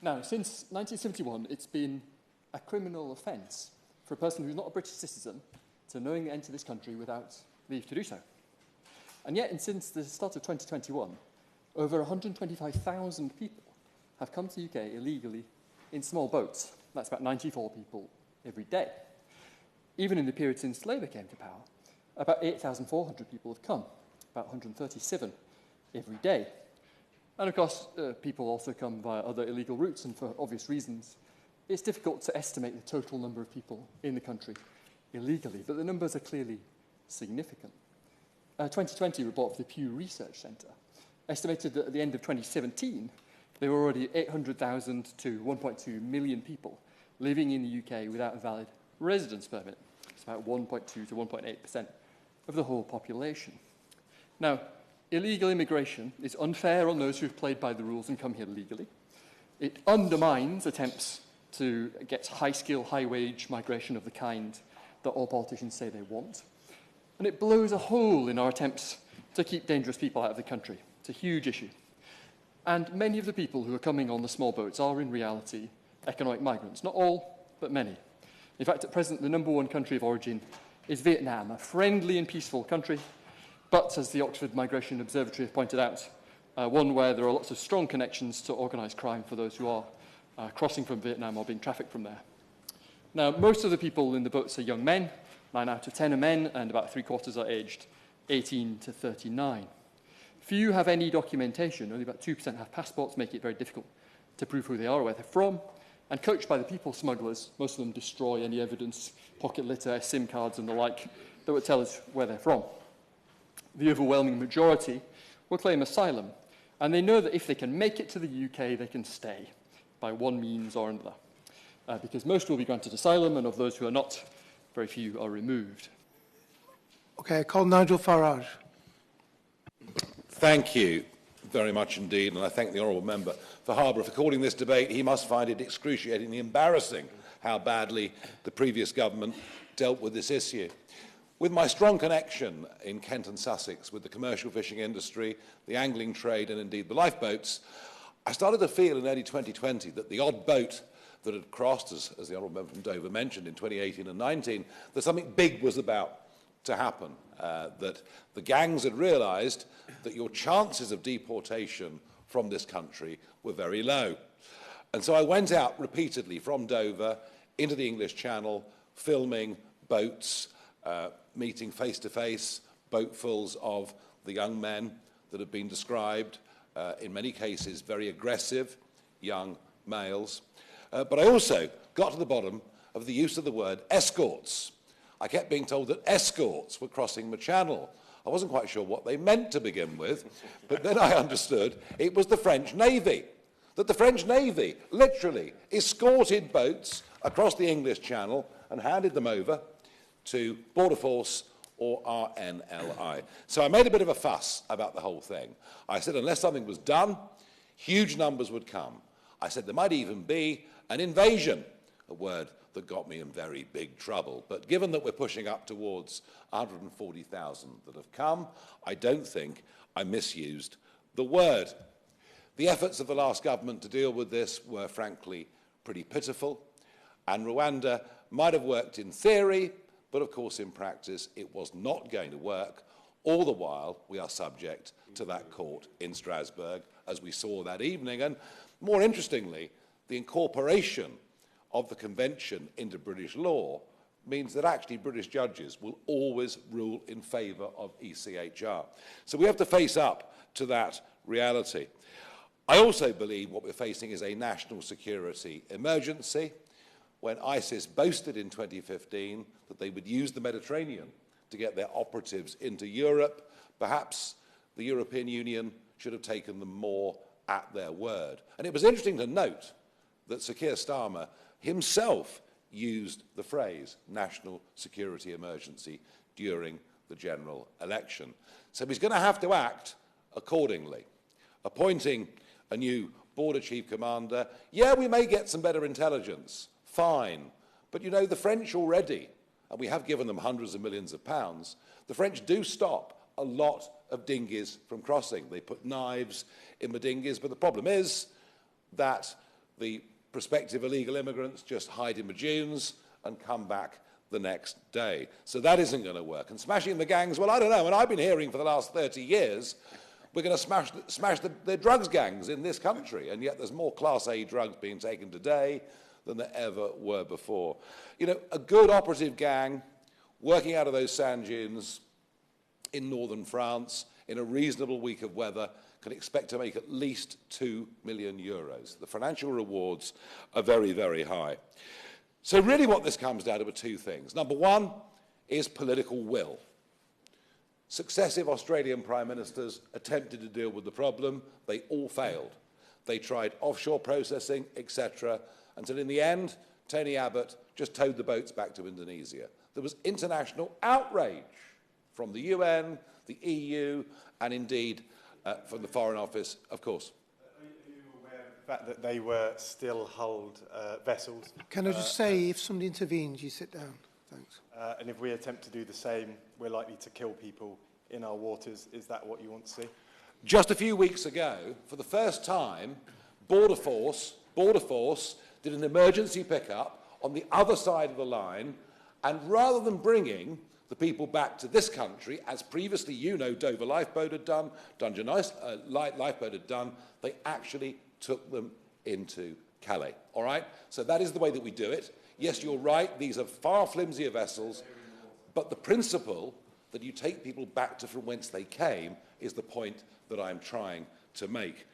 Now, since 1971, it's been a criminal offence for a person who's not a British citizen to knowingly enter this country without leave to do so. And yet, since the start of 2021, over 125,000 people have come to the UK illegally in small boats. That's about 94 people every day. Even in the period since Labour came to power, about 8,400 people have come, about 137 every day. And of course, people also come via other illegal routes, and for obvious reasons, it's difficult to estimate the total number of people in the country illegally, but the numbers are clearly significant. A 2020 report of the Pew Research Centre estimated that at the end of 2017, there were already 800,000 to 1.2 million people living in the UK without a valid residence permit. It's about 1.2 to 1.8% of the whole population. Now, illegal immigration is unfair on those who've played by the rules and come here legally. It undermines attempts to get high-skill, high-wage migration of the kind that all politicians say they want. And it blows a hole in our attempts to keep dangerous people out of the country. It's a huge issue. And many of the people who are coming on the small boats are, in reality, economic migrants. Not all, but many. In fact, at present, the #1 country of origin is Vietnam, a friendly and peaceful country, but, as the Oxford Migration Observatory have pointed out, one where there are lots of strong connections to organised crime for those who are crossing from Vietnam or being trafficked from there. Now, most of the people in the boats are young men. 9 out of 10 are men, and about 3/4 are aged 18 to 39. Few have any documentation. Only about 2% have passports, making it very difficult to prove who they are or where they're from. And coached by the people smugglers, most of them destroy any evidence, pocket litter, SIM cards and the like, that would tell us where they're from. The overwhelming majority will claim asylum, and they know that if they can make it to the UK, they can stay by one means or another, because most will be granted asylum, and of those who are not, very few are removed. Okay, I call Nigel Farage. Thank you very much indeed, and I thank the honourable member for Harborough for calling this debate. He must find it excruciatingly embarrassing how badly the previous government dealt with this issue. With my strong connection in Kent and Sussex with the commercial fishing industry, the angling trade and indeed the lifeboats, I started to feel in early 2020 that the odd boat that had crossed, as the honourable member from Dover mentioned, in 2018 and 19, that something big was about to happen, that the gangs had realised that your chances of deportation from this country were very low. And so I went out repeatedly from Dover into the English Channel, filming boats, meeting face-to-face boatfuls of the young men that have been described, in many cases very aggressive young males. But I also got to the bottom of the use of the word escorts. I kept being told that escorts were crossing the channel. I wasn't quite sure what they meant to begin with, but then I understood it was the French Navy, that the French Navy literally escorted boats across the English Channel and handed them over to Border Force or RNLI. So I made a bit of a fuss about the whole thing. I said unless something was done, huge numbers would come. I said there might even be an invasion, a word that got me in very big trouble. But given that we're pushing up towards 140,000 that have come, I don't think I misused the word. The efforts of the last government to deal with this were frankly pretty pitiful, and Rwanda might have worked in theory, but of course in practice it was not going to work. All the while we are subject to that court in Strasbourg, as we saw that evening. And more interestingly, the incorporation of the convention into British law means that actually British judges will always rule in favour of ECHR. So we have to face up to that reality. I also believe what we're facing is a national security emergency. When ISIS boasted in 2015 that they would use the Mediterranean to get their operatives into Europe, perhaps the European Union should have taken them more at their word. And it was interesting to note that Sir Keir Starmer himself used the phrase national security emergency during the general election. So he's going to have to act accordingly. Appointing a new border chief commander, yeah, we may get some better intelligence, fine. But you know, the French already, and we have given them hundreds of millions of pounds, the French do stop a lot of dinghies from crossing. They put knives in the dinghies, but the problem is that the prospective illegal immigrants just hide in the dunes and come back the next day. So that isn't going to work. And smashing the gangs, well, I don't know. And I've been hearing for the last 30 years, we're going to smash the drugs gangs in this country. And yet there's more Class A drugs being taken today than there ever were before. You know, a good operative gang working out of those sand dunes in northern France in a reasonable week of weather can expect to make at least €2 million. The financial rewards are very, very high. So really what this comes down to are two things. Number one is political will. Successive Australian prime ministers attempted to deal with the problem. They all failed. They tried offshore processing, etc., until in the end, Tony Abbott just towed the boats back to Indonesia. There was international outrage from the UN, the EU, and indeed from the Foreign Office, of course. Are you aware of the fact that they were still hulled vessels? Can I just say, if somebody intervenes, you sit down. Thanks. And if we attempt to do the same, we're likely to kill people in our waters. Is that what you want to see? Just a few weeks ago, for the first time, Border Force did an emergency pickup on the other side of the line, and rather than bringing the people back to this country, as previously, you know, Dover Lifeboat had done, Dungeon Lifeboat had done, they actually took them into Calais, all right? So that is the way that we do it. Yes, you're right, these are far flimsier vessels, but the principle that you take people back to from whence they came is the point that I'm trying to make.